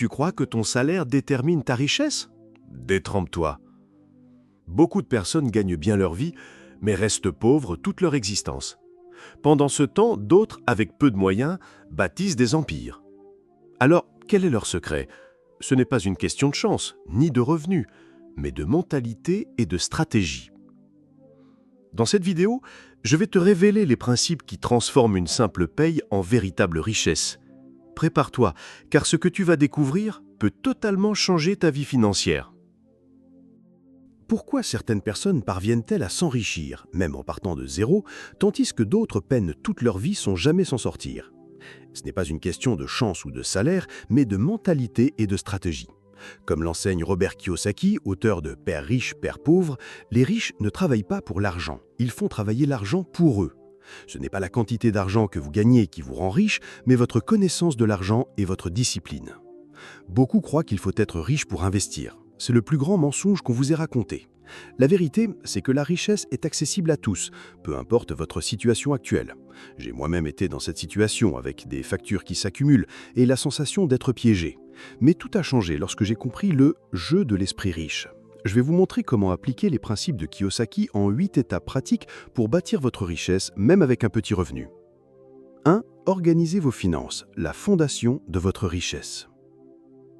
Tu crois que ton salaire détermine ta richesse? Détrempe-toi. Beaucoup de personnes gagnent bien leur vie, mais restent pauvres toute leur existence. Pendant ce temps, d'autres, avec peu de moyens, bâtissent des empires. Alors, quel est leur secret? Ce n'est pas une question de chance, ni de revenus, mais de mentalité et de stratégie. Dans cette vidéo, je vais te révéler les principes qui transforment une simple paye en véritable richesse. Prépare-toi, car ce que tu vas découvrir peut totalement changer ta vie financière. Pourquoi certaines personnes parviennent-elles à s'enrichir, même en partant de zéro, tandis que d'autres peinent toute leur vie sans jamais s'en sortir? Ce n'est pas une question de chance ou de salaire, mais de mentalité et de stratégie. Comme l'enseigne Robert Kiyosaki, auteur de Père riche, Père pauvre, les riches ne travaillent pas pour l'argent, ils font travailler l'argent pour eux. Ce n'est pas la quantité d'argent que vous gagnez qui vous rend riche, mais votre connaissance de l'argent et votre discipline. Beaucoup croient qu'il faut être riche pour investir. C'est le plus grand mensonge qu'on vous ait raconté. La vérité, c'est que la richesse est accessible à tous, peu importe votre situation actuelle. J'ai moi-même été dans cette situation avec des factures qui s'accumulent et la sensation d'être piégé. Mais tout a changé lorsque j'ai compris le jeu de l'esprit riche. Je vais vous montrer comment appliquer les principes de Kiyosaki en 8 étapes pratiques pour bâtir votre richesse, même avec un petit revenu. 1. Organisez vos finances, la fondation de votre richesse.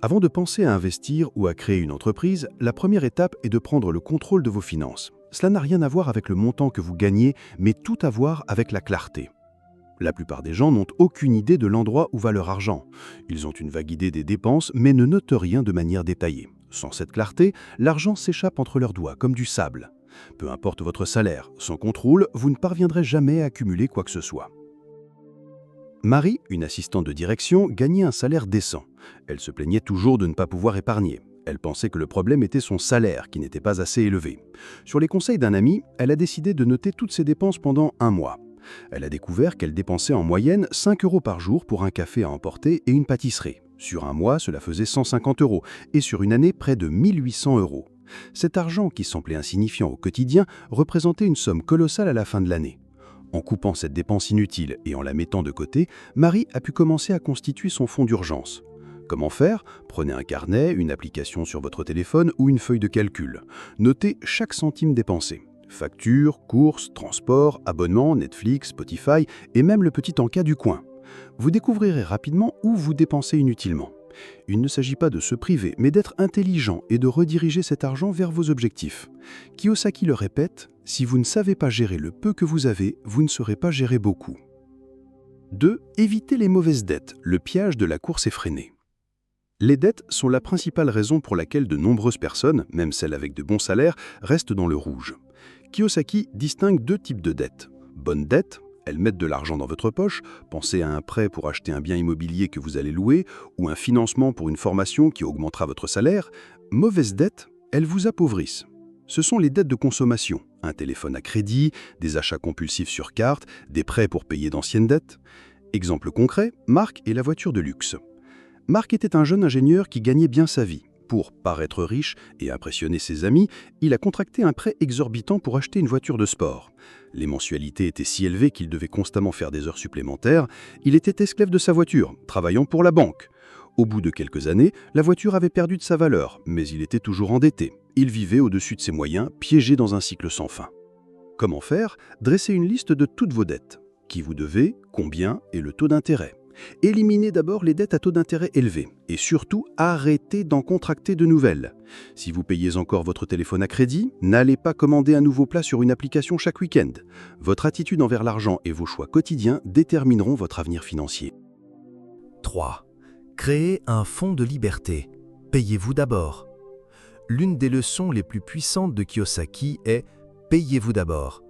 Avant de penser à investir ou à créer une entreprise, la première étape est de prendre le contrôle de vos finances. Cela n'a rien à voir avec le montant que vous gagnez, mais tout à voir avec la clarté. La plupart des gens n'ont aucune idée de l'endroit où va leur argent. Ils ont une vague idée des dépenses, mais ne notent rien de manière détaillée. Sans cette clarté, l'argent s'échappe entre leurs doigts comme du sable. Peu importe votre salaire, sans contrôle, vous ne parviendrez jamais à accumuler quoi que ce soit. Marie, une assistante de direction, gagnait un salaire décent. Elle se plaignait toujours de ne pas pouvoir épargner. Elle pensait que le problème était son salaire, qui n'était pas assez élevé. Sur les conseils d'un ami, elle a décidé de noter toutes ses dépenses pendant un mois. Elle a découvert qu'elle dépensait en moyenne 5 € par jour pour un café à emporter et une pâtisserie. Sur un mois, cela faisait 150 € et sur une année, près de 1800 €. Cet argent, qui semblait insignifiant au quotidien, représentait une somme colossale à la fin de l'année. En coupant cette dépense inutile et en la mettant de côté, Marie a pu commencer à constituer son fonds d'urgence. Comment faire? Prenez un carnet, une application sur votre téléphone ou une feuille de calcul. Notez chaque centime dépensé. Factures, courses, transports, abonnements, Netflix, Spotify et même le petit encas du coin. Vous découvrirez rapidement où vous dépensez inutilement. Il ne s'agit pas de se priver, mais d'être intelligent et de rediriger cet argent vers vos objectifs. Kiyosaki le répète, si vous ne savez pas gérer le peu que vous avez, vous ne saurez pas gérer beaucoup. 2. Évitez les mauvaises dettes, le piège de la course effrénée. Les dettes sont la principale raison pour laquelle de nombreuses personnes, même celles avec de bons salaires, restent dans le rouge. Kiyosaki distingue 2 types de dettes. Bonnes dettes, elles mettent de l'argent dans votre poche, pensez à un prêt pour acheter un bien immobilier que vous allez louer ou un financement pour une formation qui augmentera votre salaire. Mauvaises dettes, elles vous appauvrissent. Ce sont les dettes de consommation, un téléphone à crédit, des achats compulsifs sur carte, des prêts pour payer d'anciennes dettes. Exemple concret, Marc et la voiture de luxe. Marc était un jeune ingénieur qui gagnait bien sa vie. Pour paraître riche et impressionner ses amis, il a contracté un prêt exorbitant pour acheter une voiture de sport. Les mensualités étaient si élevées qu'il devait constamment faire des heures supplémentaires. Il était esclave de sa voiture, travaillant pour la banque. Au bout de quelques années, la voiture avait perdu de sa valeur, mais il était toujours endetté. Il vivait au-dessus de ses moyens, piégé dans un cycle sans fin. Comment faire? Dressez une liste de toutes vos dettes. Qui vous devez, combien et le taux d'intérêt. Éliminez d'abord les dettes à taux d'intérêt élevé et surtout arrêtez d'en contracter de nouvelles. Si vous payez encore votre téléphone à crédit, n'allez pas commander un nouveau plat sur une application chaque week-end. Votre attitude envers l'argent et vos choix quotidiens détermineront votre avenir financier. 3. Créez un fonds de liberté. Payez-vous d'abord. L'une des leçons les plus puissantes de Kiyosaki est « Payez-vous d'abord ».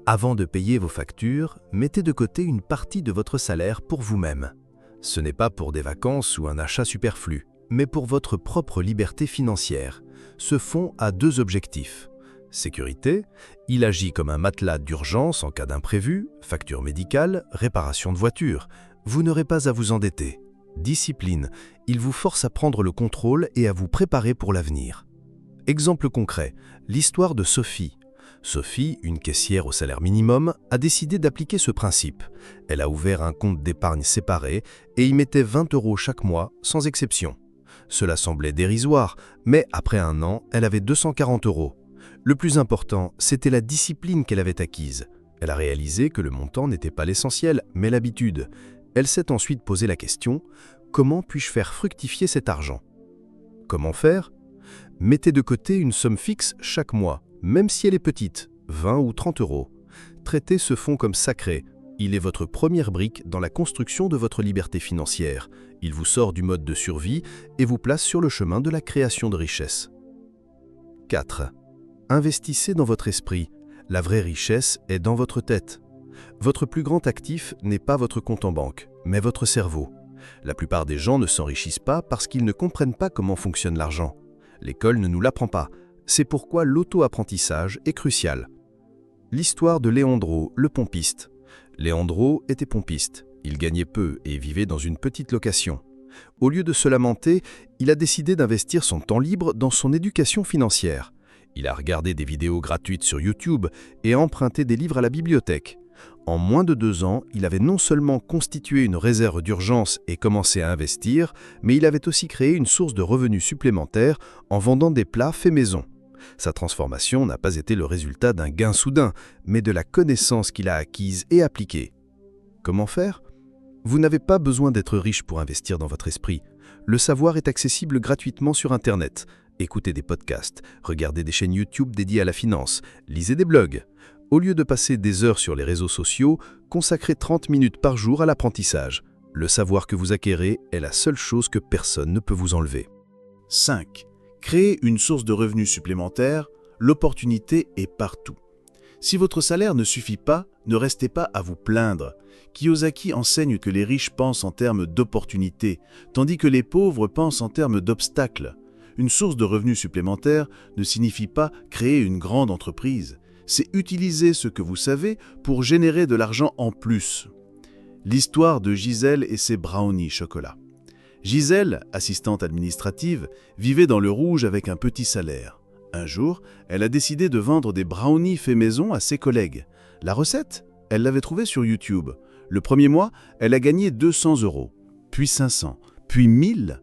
Avant de payer vos factures, mettez de côté une partie de votre salaire pour vous-même. Ce n'est pas pour des vacances ou un achat superflu, mais pour votre propre liberté financière. Ce fonds a 2 objectifs. Sécurité, il agit comme un matelas d'urgence en cas d'imprévu, facture médicale, réparation de voiture. Vous n'aurez pas à vous endetter. Discipline, il vous force à prendre le contrôle et à vous préparer pour l'avenir. Exemple concret, l'histoire de Sophie. Sophie, une caissière au salaire minimum, a décidé d'appliquer ce principe. Elle a ouvert un compte d'épargne séparé et y mettait 20 € chaque mois, sans exception. Cela semblait dérisoire, mais après un an, elle avait 240 €. Le plus important, c'était la discipline qu'elle avait acquise. Elle a réalisé que le montant n'était pas l'essentiel, mais l'habitude. Elle s'est ensuite posé la question « Comment puis-je faire fructifier cet argent ?» Comment faire? Mettez de côté une somme fixe chaque mois, même si elle est petite, 20 ou 30 €. Traitez ce fonds comme sacré. Il est votre première brique dans la construction de votre liberté financière. Il vous sort du mode de survie et vous place sur le chemin de la création de richesse. 4. Investissez dans votre esprit. La vraie richesse est dans votre tête. Votre plus grand actif n'est pas votre compte en banque, mais votre cerveau. La plupart des gens ne s'enrichissent pas parce qu'ils ne comprennent pas comment fonctionne l'argent. L'école ne nous l'apprend pas. C'est pourquoi l'auto-apprentissage est crucial. L'histoire de Léandro, le pompiste. Léandro était pompiste. Il gagnait peu et vivait dans une petite location. Au lieu de se lamenter, il a décidé d'investir son temps libre dans son éducation financière. Il a regardé des vidéos gratuites sur YouTube et a emprunté des livres à la bibliothèque. En moins de 2 ans, il avait non seulement constitué une réserve d'urgence et commencé à investir, mais il avait aussi créé une source de revenus supplémentaires en vendant des plats faits maison. Sa transformation n'a pas été le résultat d'un gain soudain, mais de la connaissance qu'il a acquise et appliquée. Comment faire? Vous n'avez pas besoin d'être riche pour investir dans votre esprit. Le savoir est accessible gratuitement sur Internet. Écoutez des podcasts, regardez des chaînes YouTube dédiées à la finance, lisez des blogs. Au lieu de passer des heures sur les réseaux sociaux, consacrez 30 minutes par jour à l'apprentissage. Le savoir que vous acquérez est la seule chose que personne ne peut vous enlever. 5. Créer une source de revenus supplémentaires, l'opportunité est partout. Si votre salaire ne suffit pas, ne restez pas à vous plaindre. Kiyosaki enseigne que les riches pensent en termes d'opportunités, tandis que les pauvres pensent en termes d'obstacles. Une source de revenus supplémentaires ne signifie pas créer une grande entreprise. C'est utiliser ce que vous savez pour générer de l'argent en plus. L'histoire de Gisèle et ses brownies chocolat. Gisèle, assistante administrative, vivait dans le rouge avec un petit salaire. Un jour, elle a décidé de vendre des brownies faits maison à ses collègues. La recette, elle l'avait trouvée sur YouTube. Le premier mois, elle a gagné 200 €, puis 500, puis 1000.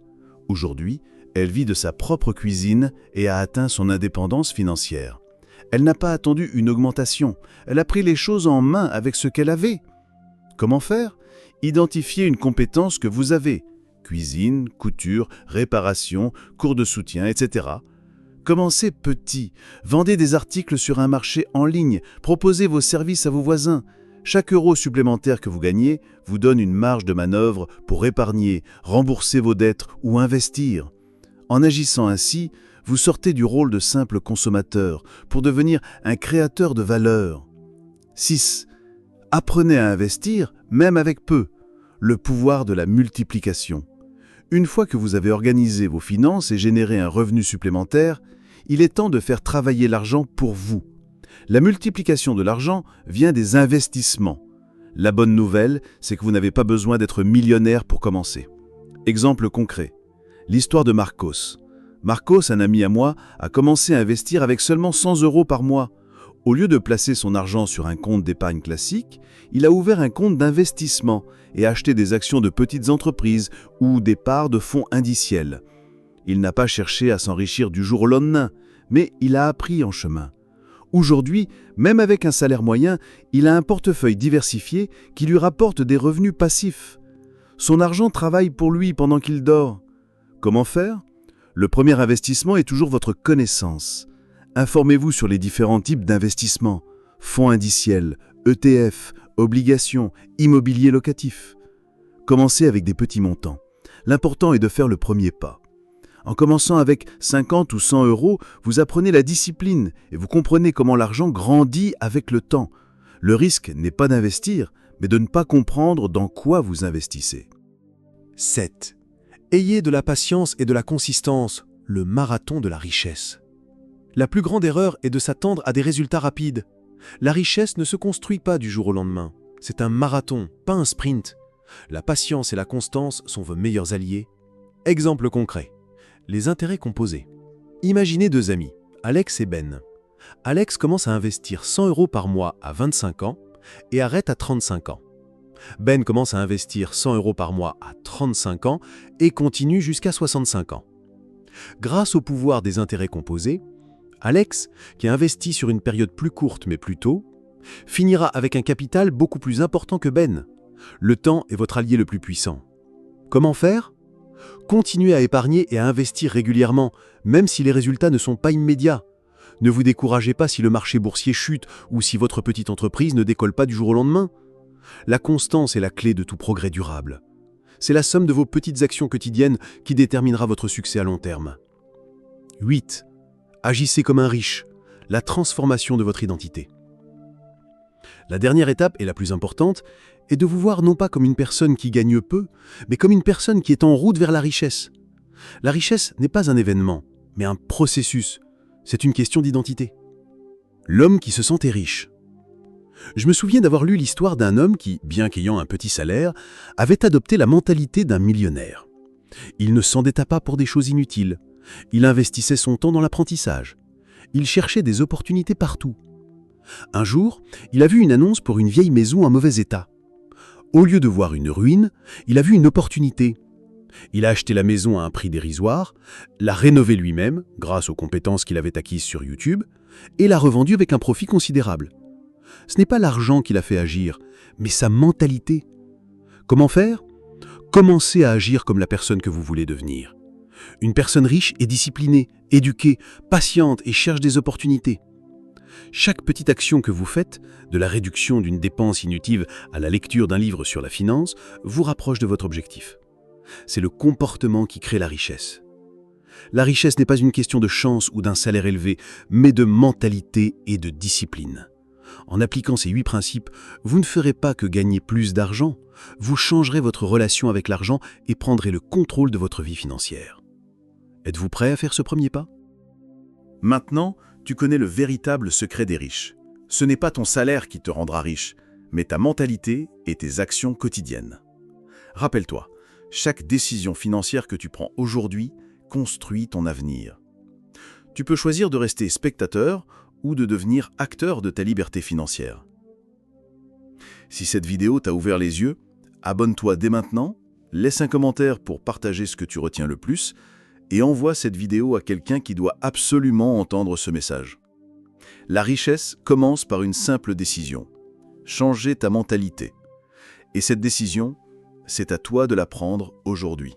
Aujourd'hui, elle vit de sa propre cuisine et a atteint son indépendance financière. Elle n'a pas attendu une augmentation, elle a pris les choses en main avec ce qu'elle avait. Comment faire? Identifiez une compétence que vous avez. Cuisine, couture, réparation, cours de soutien, etc. Commencez petit. Vendez des articles sur un marché en ligne. Proposez vos services à vos voisins. Chaque euro supplémentaire que vous gagnez vous donne une marge de manœuvre pour épargner, rembourser vos dettes ou investir. En agissant ainsi, vous sortez du rôle de simple consommateur pour devenir un créateur de valeur. 6. Apprenez à investir, même avec peu. Le pouvoir de la multiplication. Une fois que vous avez organisé vos finances et généré un revenu supplémentaire, il est temps de faire travailler l'argent pour vous. La multiplication de l'argent vient des investissements. La bonne nouvelle, c'est que vous n'avez pas besoin d'être millionnaire pour commencer. Exemple concret. L'histoire de Marcos. Marcos, un ami à moi, a commencé à investir avec seulement 100 € par mois. Au lieu de placer son argent sur un compte d'épargne classique, il a ouvert un compte d'investissement et acheté des actions de petites entreprises ou des parts de fonds indiciels. Il n'a pas cherché à s'enrichir du jour au lendemain, mais il a appris en chemin. Aujourd'hui, même avec un salaire moyen, il a un portefeuille diversifié qui lui rapporte des revenus passifs. Son argent travaille pour lui pendant qu'il dort. Comment faire? Le premier investissement est toujours votre connaissance. Informez-vous sur les différents types d'investissements, fonds indiciels, ETF, obligations, immobilier locatif. Commencez avec des petits montants. L'important est de faire le premier pas. En commençant avec 50 ou 100 €, vous apprenez la discipline et vous comprenez comment l'argent grandit avec le temps. Le risque n'est pas d'investir, mais de ne pas comprendre dans quoi vous investissez. 7. Ayez de la patience et de la consistance, le marathon de la richesse. La plus grande erreur est de s'attendre à des résultats rapides. La richesse ne se construit pas du jour au lendemain. C'est un marathon, pas un sprint. La patience et la constance sont vos meilleurs alliés. Exemple concret. Les intérêts composés. Imaginez 2 amis, Alex et Ben. Alex commence à investir 100 € par mois à 25 ans et arrête à 35 ans. Ben commence à investir 100 € par mois à 35 ans et continue jusqu'à 65 ans. Grâce au pouvoir des intérêts composés, Alex, qui a investi sur une période plus courte mais plus tôt, finira avec un capital beaucoup plus important que Ben. Le temps est votre allié le plus puissant. Comment faire? Continuez à épargner et à investir régulièrement, même si les résultats ne sont pas immédiats. Ne vous découragez pas si le marché boursier chute ou si votre petite entreprise ne décolle pas du jour au lendemain. La constance est la clé de tout progrès durable. C'est la somme de vos petites actions quotidiennes qui déterminera votre succès à long terme. 8. Agissez comme un riche. La transformation de votre identité. La dernière étape, et la plus importante, est de vous voir non pas comme une personne qui gagne peu, mais comme une personne qui est en route vers la richesse. La richesse n'est pas un événement, mais un processus. C'est une question d'identité. L'homme qui se sentait riche. Je me souviens d'avoir lu l'histoire d'un homme qui, bien qu'ayant un petit salaire, avait adopté la mentalité d'un millionnaire. Il ne s'endetta pas pour des choses inutiles. Il investissait son temps dans l'apprentissage. Il cherchait des opportunités partout. Un jour, il a vu une annonce pour une vieille maison en mauvais état. Au lieu de voir une ruine, il a vu une opportunité. Il a acheté la maison à un prix dérisoire, l'a rénovée lui-même, grâce aux compétences qu'il avait acquises sur YouTube, et l'a revendue avec un profit considérable. Ce n'est pas l'argent qui l'a fait agir, mais sa mentalité. Comment faire? Commencez à agir comme la personne que vous voulez devenir. Une personne riche est disciplinée, éduquée, patiente et cherche des opportunités. Chaque petite action que vous faites, de la réduction d'une dépense inutile à la lecture d'un livre sur la finance, vous rapproche de votre objectif. C'est le comportement qui crée la richesse. La richesse n'est pas une question de chance ou d'un salaire élevé, mais de mentalité et de discipline. En appliquant ces 8 principes, vous ne ferez pas que gagner plus d'argent, vous changerez votre relation avec l'argent et prendrez le contrôle de votre vie financière. Êtes-vous prêt à faire ce premier pas? Maintenant, tu connais le véritable secret des riches. Ce n'est pas ton salaire qui te rendra riche, mais ta mentalité et tes actions quotidiennes. Rappelle-toi, chaque décision financière que tu prends aujourd'hui construit ton avenir. Tu peux choisir de rester spectateur ou de devenir acteur de ta liberté financière. Si cette vidéo t'a ouvert les yeux, abonne-toi dès maintenant, laisse un commentaire pour partager ce que tu retiens le plus et envoie cette vidéo à quelqu'un qui doit absolument entendre ce message. La richesse commence par une simple décision: changer ta mentalité. Et cette décision, c'est à toi de la prendre aujourd'hui.